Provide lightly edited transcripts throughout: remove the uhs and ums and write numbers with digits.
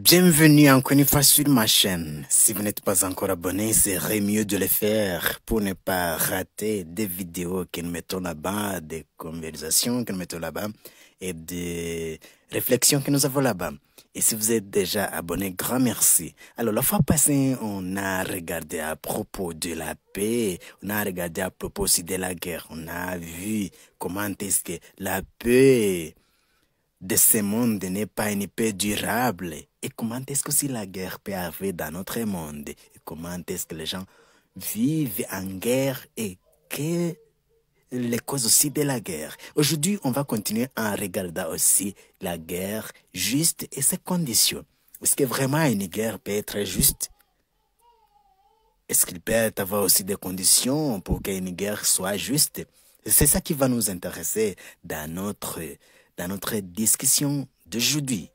Bienvenue encore une fois sur ma chaîne. Si vous n'êtes pas encore abonné, il serait mieux de le faire pour ne pas rater des vidéos que nous mettons là-bas, des conversations que nous mettons là-bas et des réflexions que nous avons là-bas. Et si vous êtes déjà abonné, grand merci. Alors, la fois passée, on a regardé à propos de la paix, on a regardé à propos aussi de la guerre. On a vu comment est-ce que la paix de ce monde n'est pas une paix durable. Et comment est-ce que si la guerre peut arriver dans notre monde? Et comment est-ce que les gens vivent en guerre et que les causes aussi de la guerre. Aujourd'hui, on va continuer en regardant aussi la guerre juste et ses conditions. Est-ce que vraiment une guerre peut être juste? Est-ce qu'il peut avoir aussi des conditions pour qu'une guerre soit juste? C'est ça qui va nous intéresser dans notre discussion d'aujourd'hui.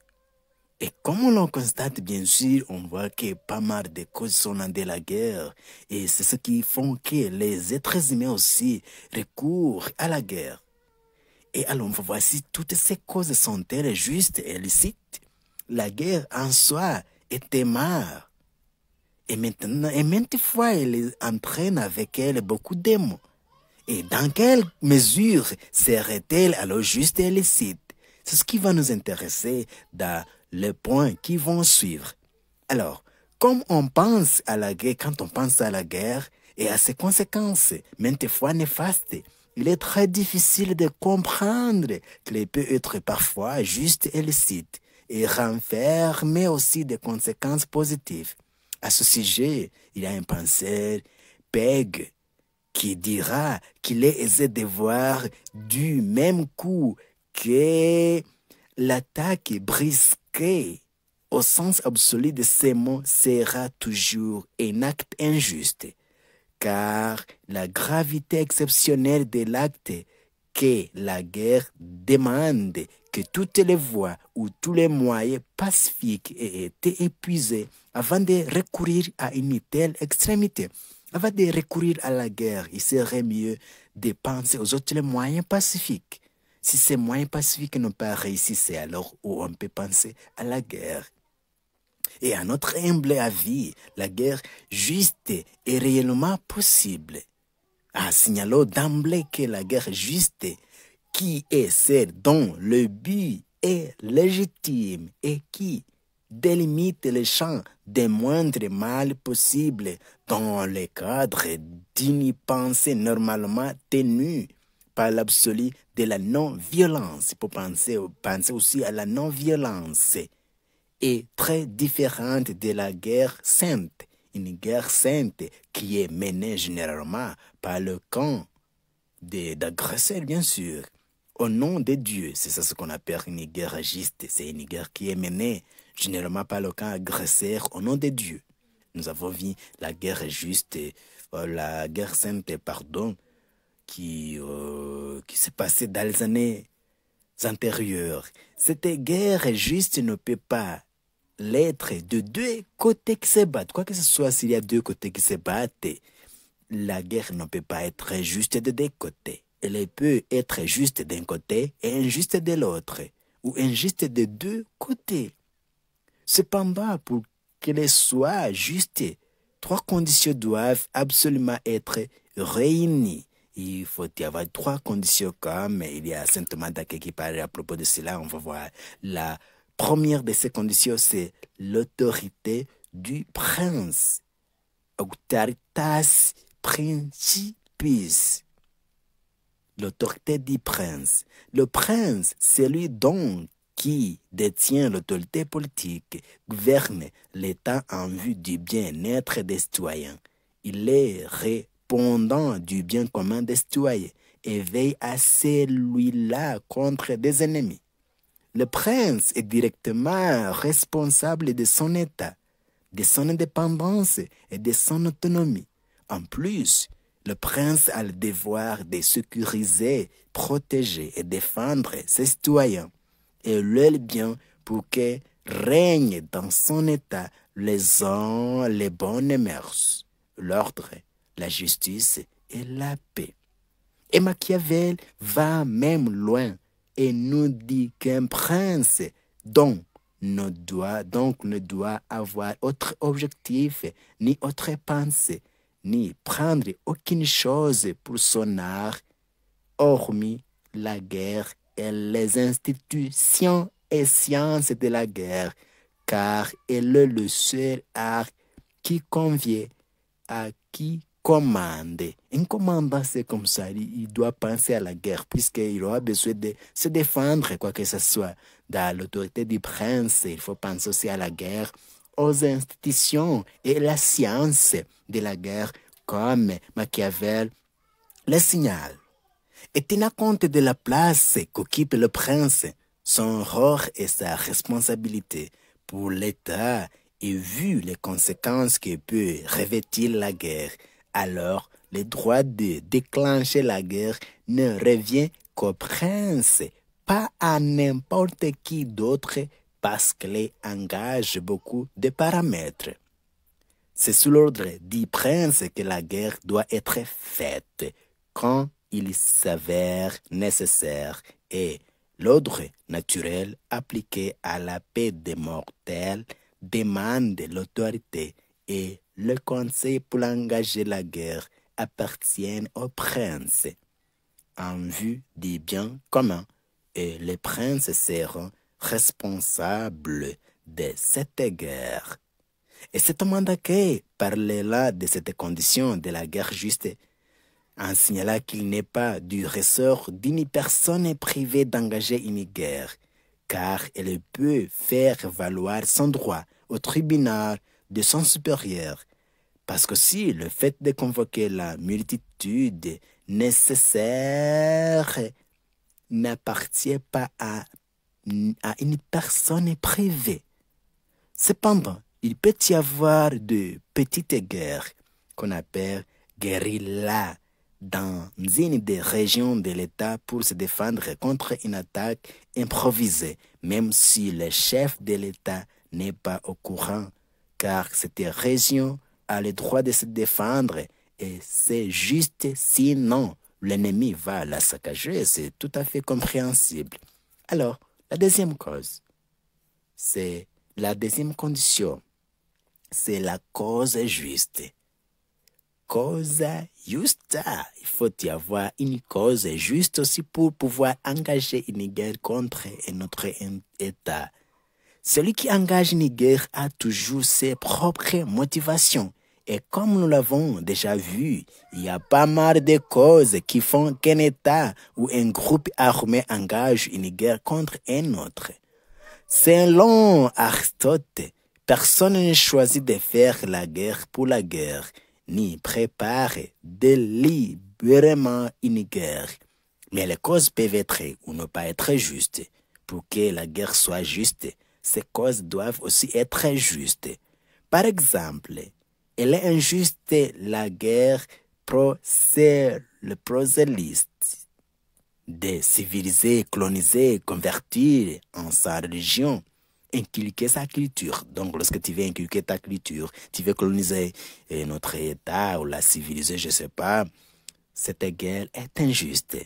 Et comme on le constate, bien sûr, on voit que pas mal de causes sont dans de la guerre. Et c'est ce qui font que les êtres humains aussi recourent à la guerre. Et alors, voici toutes ces causes sont-elles justes et licites? La guerre en soi est aimable. Et maintenant, et maintes fois, elle entraîne avec elle beaucoup d'émotions. Et dans quelle mesure serait-elle alors juste et licite? C'est ce qui va nous intéresser dans les points qui vont suivre. Alors, comme on pense à la guerre, quand on pense à la guerre et à ses conséquences, maintes fois néfastes, il est très difficile de comprendre qu'elle peut être parfois juste et licite et renfermer aussi des conséquences positives. À ce sujet, il y a un penseur, Peg, qui dira qu'il est aisé de voir du même coup que l'attaque brisquée au sens absolu de ces mots sera toujours un acte injuste, car la gravité exceptionnelle de l'acte que la guerre demande que toutes les voies ou tous les moyens pacifiques aient été épuisés avant de recourir à une telle extrémité. Avant de recourir à la guerre, il serait mieux de penser aux autres moyens pacifiques. Si ces moyens pacifiques n'ont pas réussi, c'est alors où on peut penser à la guerre. Et à notre humble avis, la guerre juste est réellement possible. Signalons d'emblée que la guerre juste, qui est celle dont le but est légitime et qui délimite le champ des moindres mal possibles dans le cadre d'une pensée normalement tenue par l'absolu de la non-violence. Il faut penser aussi à la non-violence, est très différente de la guerre sainte. Une guerre sainte qui est menée généralement par le camp d'agresseurs, bien sûr, au nom de Dieu. C'est ça ce qu'on appelle une guerre juste. C'est une guerre qui est menée généralement par le camp agresseur au nom de Dieu. Nous avons vu la guerre juste, la guerre sainte, pardon, qui s'est passée dans les années antérieures. Cette guerre juste ne peut pas l'être de deux côtés qui se battent. Quoi que ce soit, s'il y a deux côtés qui se battent, la guerre ne peut pas être juste de deux côtés. Elle peut être juste d'un côté et injuste de l'autre, ou injuste de deux côtés. Cependant, pour qu'elle soit juste, trois conditions doivent absolument être réunies. Il faut y avoir trois conditions comme il y a Saint Thomas d'Aquin qui parle à propos de cela. On va voir la première de ces conditions, c'est l'autorité du prince. Auctoritas principis. L'autorité du prince. Le prince, c'est lui donc qui détient l'autorité politique, gouverne l'État en vue du bien-être des citoyens. Il est répondant du bien commun des citoyens et veille à celui-là contre des ennemis. Le prince est directement responsable de son État, de son indépendance et de son autonomie. En plus, le prince a le devoir de sécuriser, protéger et défendre ses citoyens et leur bien pour que règne dans son État les bonnes mœurs, l'ordre, la justice et la paix. Et Machiavel va même loin et nous dit qu'un prince dont ne doit avoir autre objectif, ni autre pensée, ni prendre aucune chose pour son art, hormis la guerre et les institutions et sciences de la guerre, car elle est le seul art qui convient à qui commande. Un commandant, c'est comme ça, il doit penser à la guerre, puisqu'il aura besoin de se défendre, quoi que ce soit. Dans l'autorité du prince, il faut penser aussi à la guerre, aux institutions et la science de la guerre, comme Machiavel le signale. Et tenant compte de la place qu'occupe le prince, son rôle et sa responsabilité pour l'État, et vu les conséquences que peut revêtir la guerre, alors le droit de déclencher la guerre ne revient qu'au prince, pas à n'importe qui d'autre, parce qu'elle engage beaucoup de paramètres. C'est sous l'ordre du prince que la guerre doit être faite quand il s'avère nécessaire, et l'ordre naturel appliqué à la paix des mortels demande l'autorité, et le conseil pour engager la guerre appartient au prince en vue du bien commun, et les princes seront responsables de cette guerre. Et c'est un mandat qui parlera de cette condition de la guerre juste, en signalant qu'il n'est pas du ressort d'une personne privée d'engager une guerre, car elle peut faire valoir son droit au tribunal de son supérieur, parce que si le fait de convoquer la multitude nécessaire n'appartient pas à une personne privée. Cependant, il peut y avoir de petites guerres qu'on appelle guérillas dans une des régions de l'État pour se défendre contre une attaque improvisée, même si le chef de l'État n'est pas au courant, car cette région a le droit de se défendre et c'est juste, sinon l'ennemi va la saccager, c'est tout à fait compréhensible. Alors, la deuxième cause, c'est la deuxième condition, c'est la cause juste. Cause juste, il faut y avoir une cause juste aussi pour pouvoir engager une guerre contre notre État. Celui qui engage une guerre a toujours ses propres motivations. Et comme nous l'avons déjà vu, il y a pas mal de causes qui font qu'un État ou un groupe armé engage une guerre contre un autre. Selon Aristote, personne ne choisit de faire la guerre pour la guerre, ni prépare délibérément une guerre. Mais les causes peuvent être ou ne pas être justes. Pour que la guerre soit juste, ces causes doivent aussi être justes. Par exemple, elle est injuste la guerre le prosélyte de civiliser, coloniser, convertir en sa religion, inculquer sa culture. Donc, lorsque tu veux inculquer ta culture, tu veux coloniser notre État ou la civiliser, je ne sais pas, cette guerre est injuste.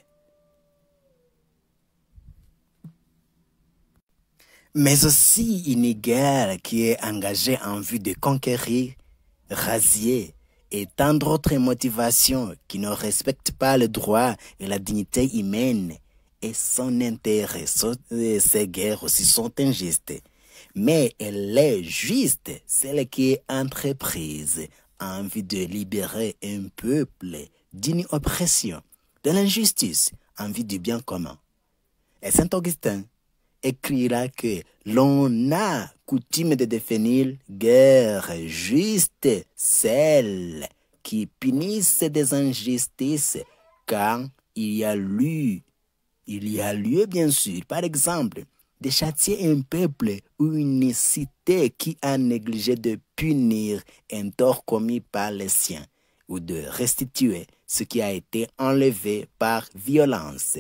Mais aussi une guerre qui est engagée en vue de conquérir, rasier et tant d'autres motivations qui ne respectent pas le droit et la dignité humaine et son intérêt. Ces guerres aussi sont injustes. Mais elle est juste, celle qui est entreprise en vue de libérer un peuple d'une oppression, de l'injustice, en vue du bien commun. Et Saint Augustin écrira que l'on a coutume de définir guerre juste celle qui punisse des injustices quand il y a lieu bien sûr, par exemple, de châtier un peuple ou une cité qui a négligé de punir un tort commis par les siens ou de restituer ce qui a été enlevé par violence.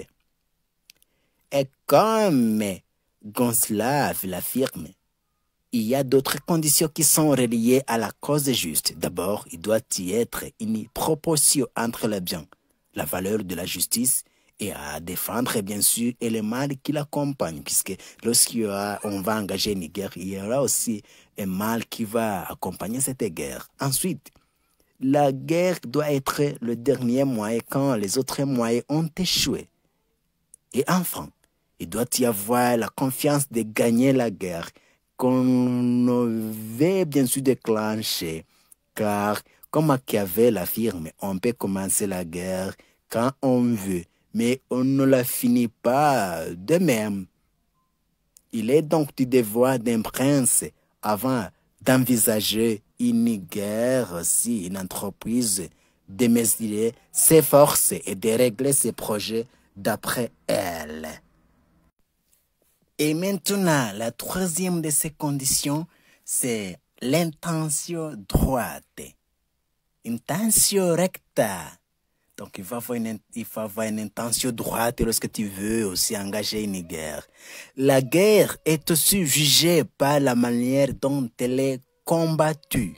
Et comme Gonslave l'affirme, il y a d'autres conditions qui sont reliées à la cause juste. D'abord, il doit y être une proportion entre les biens, la valeur de la justice et à défendre, bien sûr, et le mal qui l'accompagne, puisque on va engager une guerre, il y aura aussi un mal qui va accompagner cette guerre. Ensuite, la guerre doit être le dernier moyen quand les autres moyens ont échoué. Et enfin, il doit y avoir la confiance de gagner la guerre qu'on veut bien sûr déclencher, car comme Machiavel affirme, on peut commencer la guerre quand on veut, mais on ne la finit pas de même. Il est donc du devoir d'un prince, avant d'envisager une guerre, aussi une entreprise, de mesurer ses forces et de régler ses projets d'après elle. Et maintenant, la troisième de ces conditions, c'est l'intention droite. Intention recta. Donc, il faut avoir une intention droite lorsque tu veux aussi engager une guerre. La guerre est aussi jugée par la manière dont elle est combattue.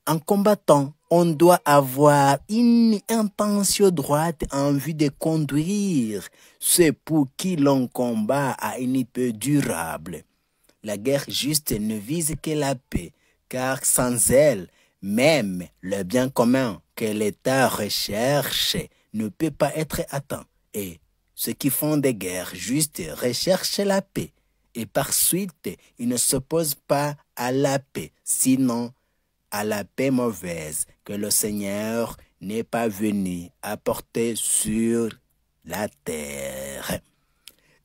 En combattant, on doit avoir une intention droite en vue de conduire ceux pour qui l'on combat à une paix durable. La guerre juste ne vise que la paix, car sans elle, même le bien commun que l'État recherche ne peut pas être atteint. Et ceux qui font des guerres justes recherchent la paix. Et par suite, ils ne s'opposent pas à la paix, sinon à la paix mauvaise que le Seigneur n'est pas venu apporter sur la terre.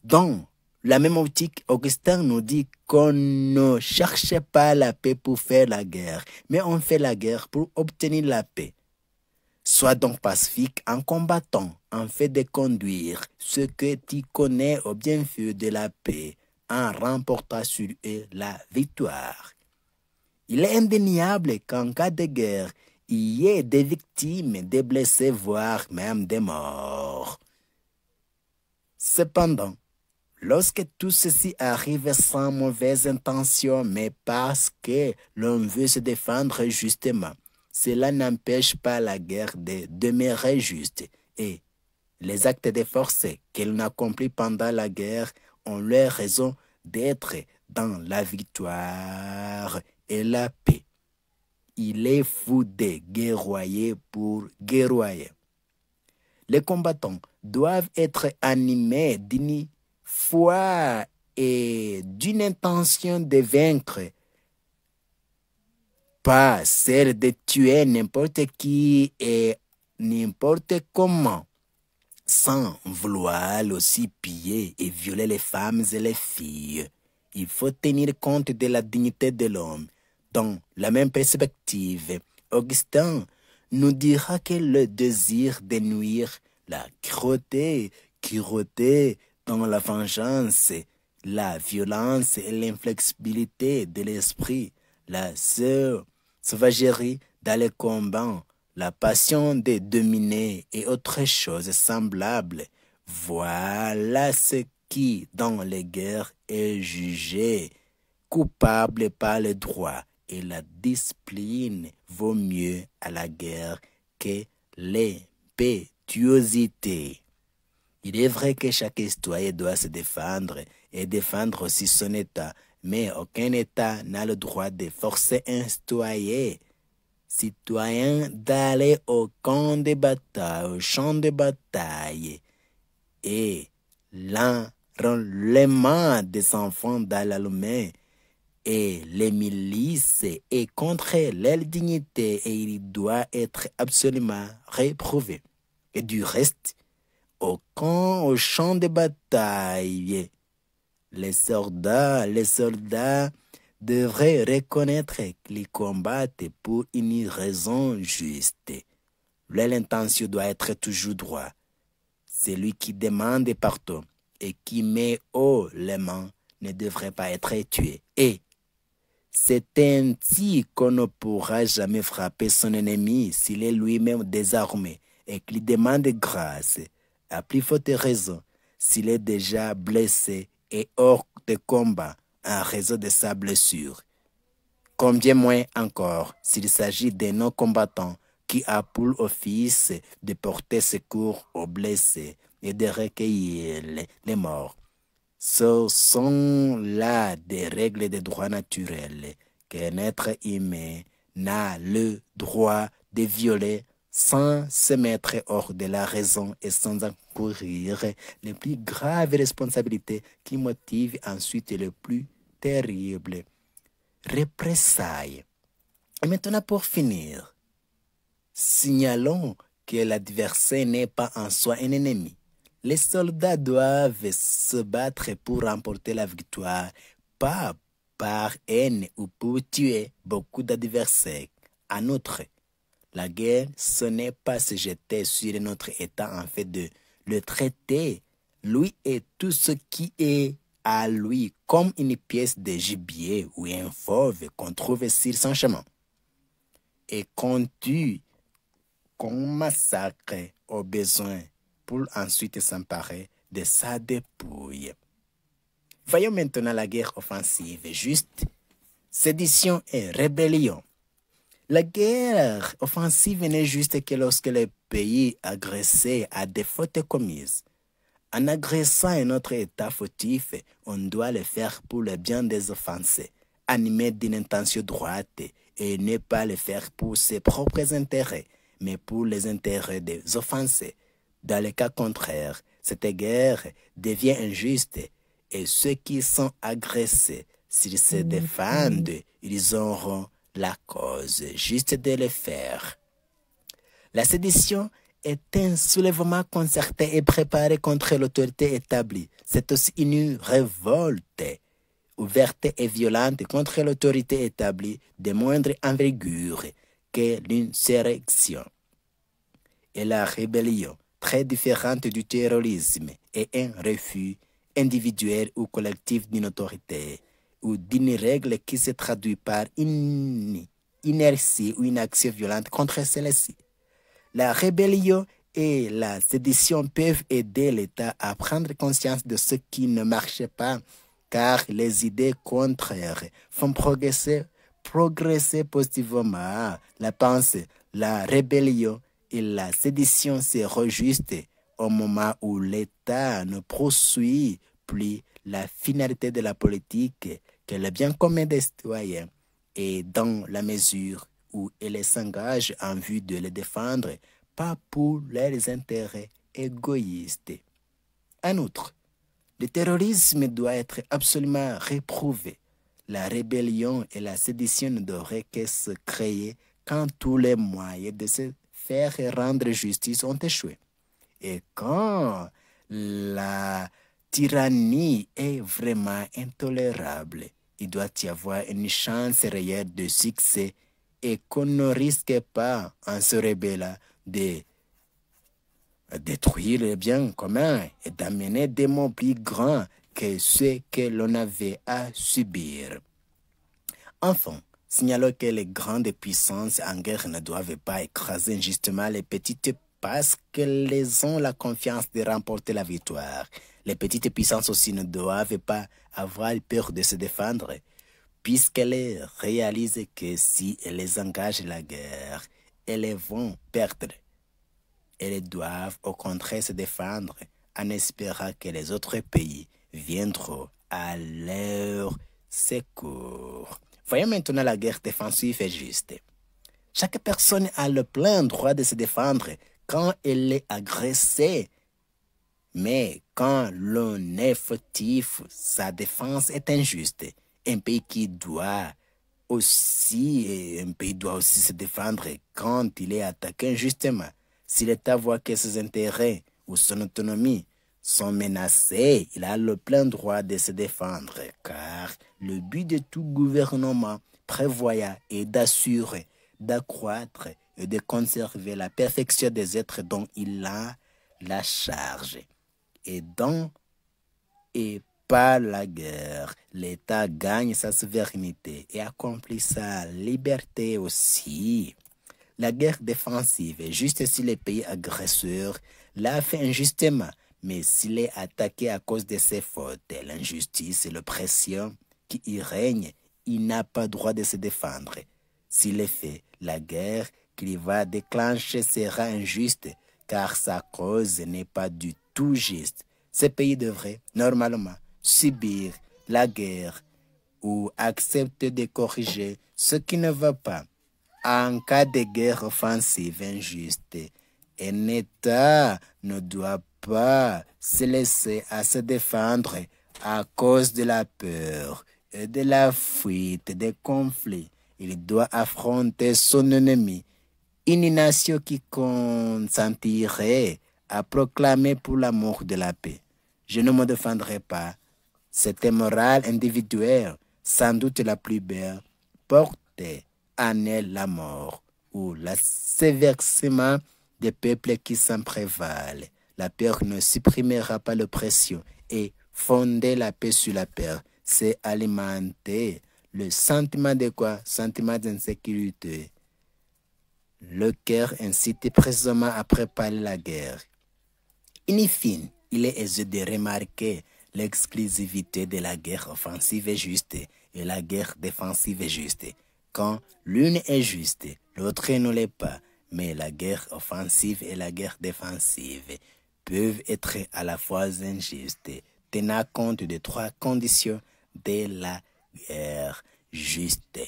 Dans la même optique, Augustin nous dit qu'on ne cherche pas la paix pour faire la guerre, mais on fait la guerre pour obtenir la paix. Sois donc pacifique en combattant, en fait de conduire ce que tu connais au bienfait de la paix, en remportant sur eux la victoire. Il est indéniable qu'en cas de guerre, il y ait des victimes, des blessés, voire même des morts. Cependant, lorsque tout ceci arrive sans mauvaise intention, mais parce que l'on veut se défendre justement, cela n'empêche pas la guerre de demeurer juste. Et les actes de force qu'elle accomplit pendant la guerre ont leur raison d'être dans la victoire et la paix. Il est fou de guerroyer pour guerroyer. Les combattants doivent être animés d'une foi et d'une intention de vaincre, pas celle de tuer n'importe qui et n'importe comment, sans vouloir aussi piller et violer les femmes et les filles. Il faut tenir compte de la dignité de l'homme. Dans la même perspective, Augustin nous dira que le désir de nuire, la cruauté dans la vengeance, la violence et l'inflexibilité de l'esprit, la sauvagerie dans les combats, la passion de dominer et autres choses semblables. Voilà ce qui, dans les guerres, est jugé coupable par le droit. Et la discipline vaut mieux à la guerre que l'impétuosité. Il est vrai que chaque citoyen doit se défendre et défendre aussi son État, mais aucun État n'a le droit de forcer un citoyen d'aller au champ de bataille, et l'enrôlement des enfants dans l'armée et les milices est contre leur dignité et il doit être absolument réprouvé. Et du reste, au champ de bataille, les soldats devraient reconnaître qu'ils combattent pour une raison juste. Leur intention doit être toujours droite. Celui qui demande pardon et qui met haut les mains ne devrait pas être tué. Et c'est ainsi qu'on ne pourra jamais frapper son ennemi s'il est lui-même désarmé et qu'il demande grâce. À plus forte raison, s'il est déjà blessé et hors de combat en raison de sa blessure. Combien moins encore s'il s'agit de non-combattants qui a pour office de porter secours aux blessés, et de recueillir les morts. Ce sont là des règles de droit naturel qu'un être humain n'a le droit de violer sans se mettre hors de la raison et sans encourir les plus graves responsabilités qui motivent ensuite les plus terribles représailles. Et maintenant, pour finir, signalons que l'adversaire n'est pas en soi un ennemi. Les soldats doivent se battre pour remporter la victoire, pas par haine ou pour tuer beaucoup d'adversaires. En outre, la guerre, ce n'est pas se jeter sur notre État en fait de le traiter, lui et tout ce qui est à lui, comme une pièce de gibier ou un fauve qu'on trouve sur son chemin. Et qu'on tue, qu'on massacre au besoin pour ensuite s'emparer de sa dépouille. Voyons maintenant la guerre offensive, juste sédition et rébellion. La guerre offensive n'est juste que lorsque le pays agressé a des fautes commises. En agressant un autre État fautif, on doit le faire pour le bien des offensés, animé d'une intention droite, et ne pas le faire pour ses propres intérêts, mais pour les intérêts des offensés. Dans le cas contraire, cette guerre devient injuste, et ceux qui sont agressés, s'ils se défendent, ils auront la cause juste de le faire. La sédition est un soulèvement concerté et préparé contre l'autorité établie. C'est aussi une révolte ouverte et violente contre l'autorité établie de moindre envergure que l'insurrection. Et la rébellion, très différente du terrorisme, est un refus individuel ou collectif d'une autorité ou d'une règle qui se traduit par une inertie ou une action violente contre celle-ci. La rébellion et la sédition peuvent aider l'État à prendre conscience de ce qui ne marche pas, car les idées contraires font progresser positivement la pensée. La rébellion et la sédition seront justes au moment où l'État ne poursuit plus la finalité de la politique que le bien commun des citoyens, et dans la mesure où elle s'engage en vue de les défendre, pas pour leurs intérêts égoïstes. En outre, le terrorisme doit être absolument réprouvé. La rébellion et la sédition ne devraient que se créer quand tous les moyens de se faire rendre justice ont échoué. Et quand la tyrannie est vraiment intolérable, il doit y avoir une chance réelle de succès et qu'on ne risque pas, en se rébellant, de détruire le bien commun et d'amener des maux plus grands que ceux que l'on avait à subir. Enfin, signalons que les grandes puissances en guerre ne doivent pas écraser injustement les petites parce qu'elles ont la confiance de remporter la victoire. Les petites puissances aussi ne doivent pas avoir peur de se défendre, puisqu'elles réalisent que si elles engagent la guerre, elles vont perdre. Elles doivent au contraire se défendre en espérant que les autres pays viendront à leur secours. Voyons maintenant la guerre défensive et juste. Chaque personne a le plein droit de se défendre quand elle est agressée. Mais quand l'on est fautif, sa défense est injuste. Un pays doit aussi se défendre quand il est attaqué injustement. Si l'État voit que ses intérêts ou son autonomie sont menacés, il a le plein droit de se défendre, car le but de tout gouvernement prévoyant est d'assurer, d'accroître et de conserver la perfection des êtres dont il a la charge. Et par la guerre, l'État gagne sa souveraineté et accomplit sa liberté aussi. La guerre défensive est juste si le pays agresseur l'a fait injustement, mais s'il est attaqué à cause de ses fautes, l'injustice et l'oppression qui y règne, il n'a pas droit de se défendre. S'il est fait, la guerre qu'il va déclencher sera injuste, car sa cause n'est pas du tout juste. Ces pays devraient normalement subir la guerre ou accepter de corriger ce qui ne va pas. En cas de guerre offensive injuste, un État ne doit pas se laisser à se défendre à cause de la peur et de la fuite des conflits. Il doit affronter son ennemi. Une nation qui consentirait à proclamer pour l'amour de la paix. Je ne me défendrai pas. Cette morale individuelle, sans doute la plus belle, portait en elle la mort ou l'asservissement des peuples qui s'en prévalent. La peur ne supprimera pas l'oppression et fonder la paix sur la peur, c'est alimenter le sentiment de quoi? Sentiment d'insécurité. Le cœur incite précisément à préparer la guerre. In fine, il est aisé de remarquer l'exclusivité de la guerre offensive et juste et la guerre défensive et juste. Quand l'une est juste, l'autre ne l'est pas, mais la guerre offensive et la guerre défensive peuvent être à la fois injustes, tenant compte de trois conditions de la guerre juste.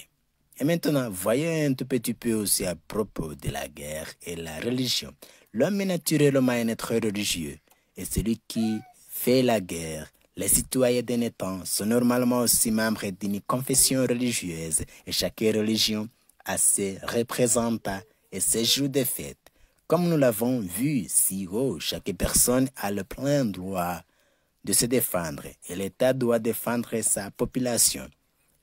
Et maintenant, voyons un tout petit peu aussi à propos de la guerre et la religion. L'homme est naturellement un être religieux, et celui qui fait la guerre, les citoyens d'un État sont normalement aussi membres d'une confession religieuse, et chaque religion a ses représentants et ses jours de fête. Comme nous l'avons vu si haut, chaque personne a le plein droit de se défendre, et l'État doit défendre sa population.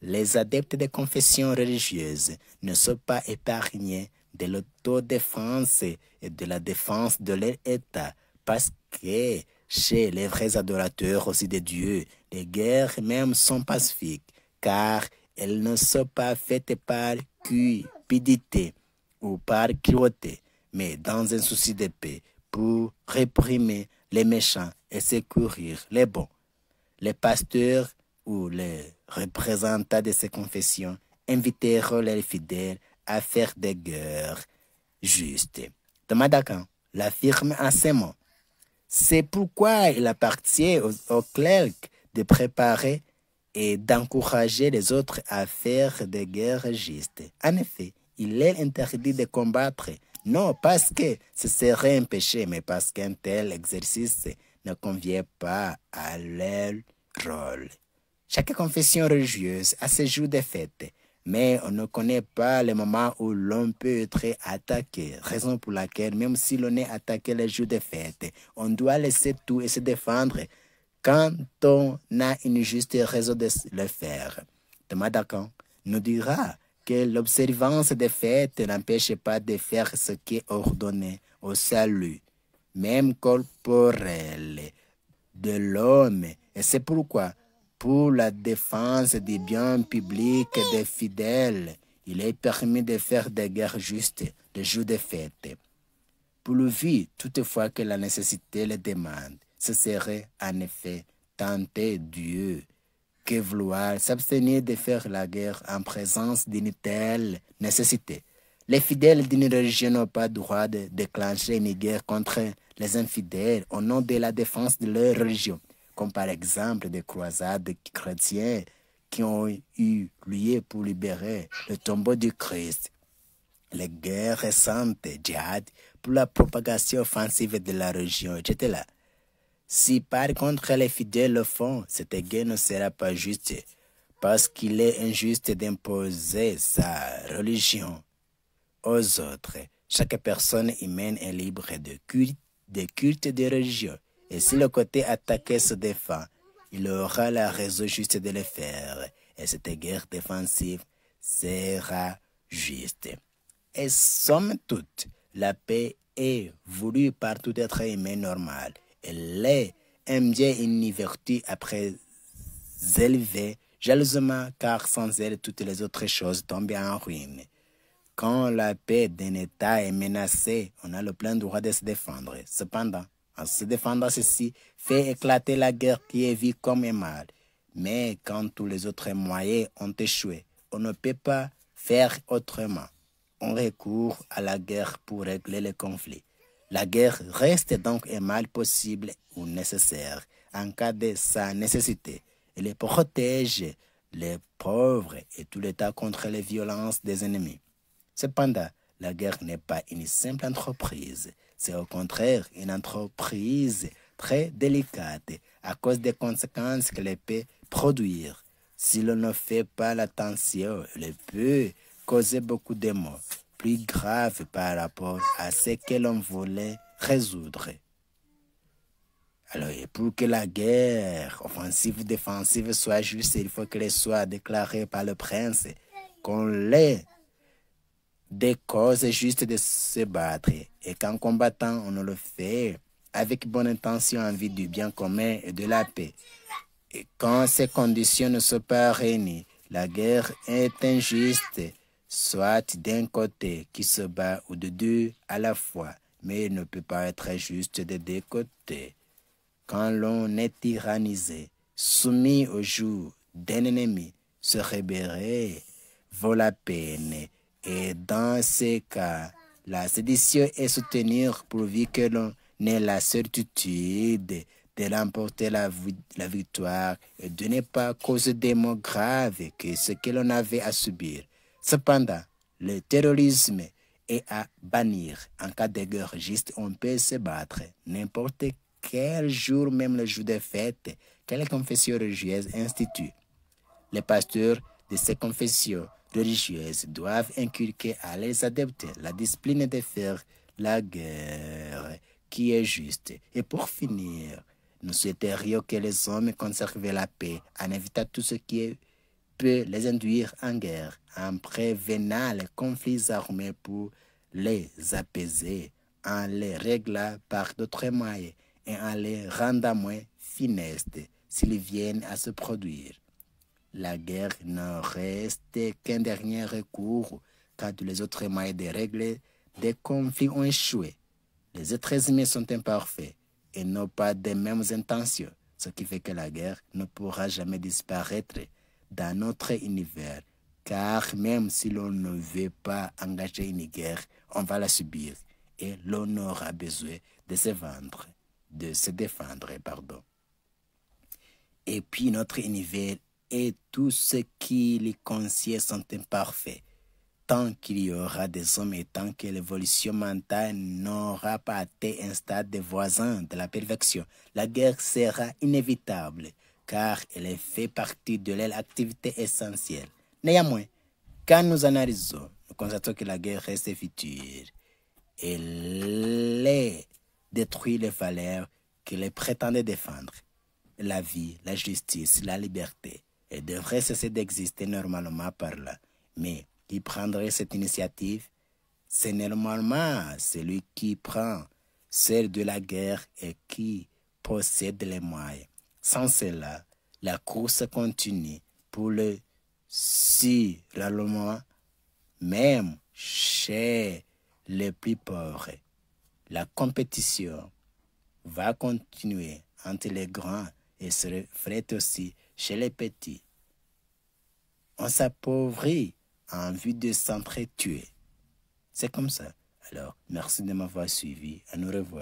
Les adeptes des confessions religieuses ne sont pas épargnés de l'autodéfense et de la défense de leur État, parce que chez les vrais adorateurs aussi de Dieu, les guerres même sont pacifiques, car elles ne sont pas faites par cupidité ou par cruauté, mais dans un souci de paix, pour réprimer les méchants et secourir les bons. Les pasteurs ou les représentants de ces confessions inviteront les fidèles à faire des guerres justes. Thomas d'Aquin l'affirme en ces mots. C'est pourquoi il appartient aux clercs de préparer et d'encourager les autres à faire des guerres justes. En effet, il est interdit de combattre, non parce que ce serait un péché, mais parce qu'un tel exercice ne convient pas à leur rôle. Chaque confession religieuse a ses jours de fête, mais on ne connaît pas le moment où l'on peut être attaqué, raison pour laquelle même si l'on est attaqué les jours de fête, on doit laisser tout et se défendre quand on a une juste raison de le faire. Thomas d'Aquin nous dira que l'observance des fêtes n'empêche pas de faire ce qui est ordonné au salut, même corporel, de l'homme, et c'est pourquoi pour la défense des biens publics des fidèles, il est permis de faire des guerres justes, des jours de fête. Pour lui, toutefois que la nécessité le demande, ce serait en effet tenter Dieu que vouloir s'abstenir de faire la guerre en présence d'une telle nécessité. Les fidèles d'une religion n'ont pas le droit de déclencher une guerre contre les infidèles au nom de la défense de leur religion, comme par exemple des croisades chrétiennes qui ont eu lieu pour libérer le tombeau du Christ. Les guerres récentes, djihad, pour la propagation offensive de la religion, etc. Si par contre les fidèles le font, cette guerre ne sera pas juste, parce qu'il est injuste d'imposer sa religion aux autres. Chaque personne humaine est libre de culte et de religion. Et si le côté attaqué se défend, il aura la raison juste de le faire. Et cette guerre défensive sera juste. Et somme toute, la paix est voulue par tout être humain normal. Elle est un bien et une vertu à préserver jalousement, car sans elle, toutes les autres choses tombent en ruine. Quand la paix d'un État est menacée, on a le plein droit de se défendre. Cependant, en se défendant, ceci fait éclater la guerre qui est vue comme un mal. Mais quand tous les autres moyens ont échoué, on ne peut pas faire autrement. On recourt à la guerre pour régler les conflits. La guerre reste donc un mal possible ou nécessaire en cas de sa nécessité. Elle protège les pauvres et tout l'État contre les violences des ennemis. Cependant, la guerre n'est pas une simple entreprise. C'est au contraire une entreprise très délicate à cause des conséquences qu'elle peut produire. Si l'on ne fait pas attention, elle peut causer beaucoup de maux, plus graves par rapport à ce que l'on voulait résoudre. Alors, pour que la guerre offensive-défensive soit juste, il faut qu'elle soit déclarée par le prince, qu'on ait des causes justes de se battre, et qu'en combattant, on le fait avec bonne intention en vue du bien commun et de la paix. Et quand ces conditions ne sont pas réunies, la guerre est injuste, soit d'un côté qui se bat ou de deux à la fois, mais il ne peut pas être juste de deux côtés. Quand l'on est tyrannisé, soumis au joug d'un ennemi, se rébeller vaut la peine. Et dans ces cas, la sédition est soutenue pourvu que l'on ait la certitude de remporter la victoire et de ne pas causer des maux graves que ce que l'on avait à subir. Cependant, le terrorisme est à bannir. En cas de guerre juste, on peut se battre n'importe quel jour, même le jour des fêtes, que les confessions religieuses instituent. Les pasteurs de ces confessions religieuses doivent inculquer à leurs adeptes la discipline de faire la guerre qui est juste. Et pour finir, nous souhaiterions que les hommes conservent la paix en évitant tout ce qui peut les induire en guerre, en prévenant les conflits armés pour les apaiser, en les réglant par d'autres moyens et en les rendant moins funestes s'ils viennent à se produire. La guerre ne reste qu'un dernier recours quand les autres moyens de régler des conflits ont échoué. Les êtres humains sont imparfaits et n'ont pas les mêmes intentions, ce qui fait que la guerre ne pourra jamais disparaître dans notre univers, car même si l'on ne veut pas engager une guerre, on va la subir et l'on aura besoin de se défendre. Et puis notre univers et tout ce qui les concerne sont imparfaits. Tant qu'il y aura des hommes et tant que l'évolution mentale n'aura pas atteint un stade de voisin de la perfection, la guerre sera inévitable, car elle fait partie de l'activité essentielle. Néanmoins, quand nous analysons, nous constatons que la guerre reste future. Elle détruit les valeurs qu'elle prétendait défendre. La vie, la justice, la liberté. Elle devrait cesser d'exister normalement par là. Mais qui prendrait cette initiative? C'est normalement celui qui prend celle de la guerre et qui possède les moyens. Sans cela, la course continue pour le surrallement, même chez les plus pauvres. La compétition va continuer entre les grands et se reflète aussi chez les petits. On s'appauvrit en vue de s'entretuer. C'est comme ça. Alors, merci de m'avoir suivi. À nous revoir.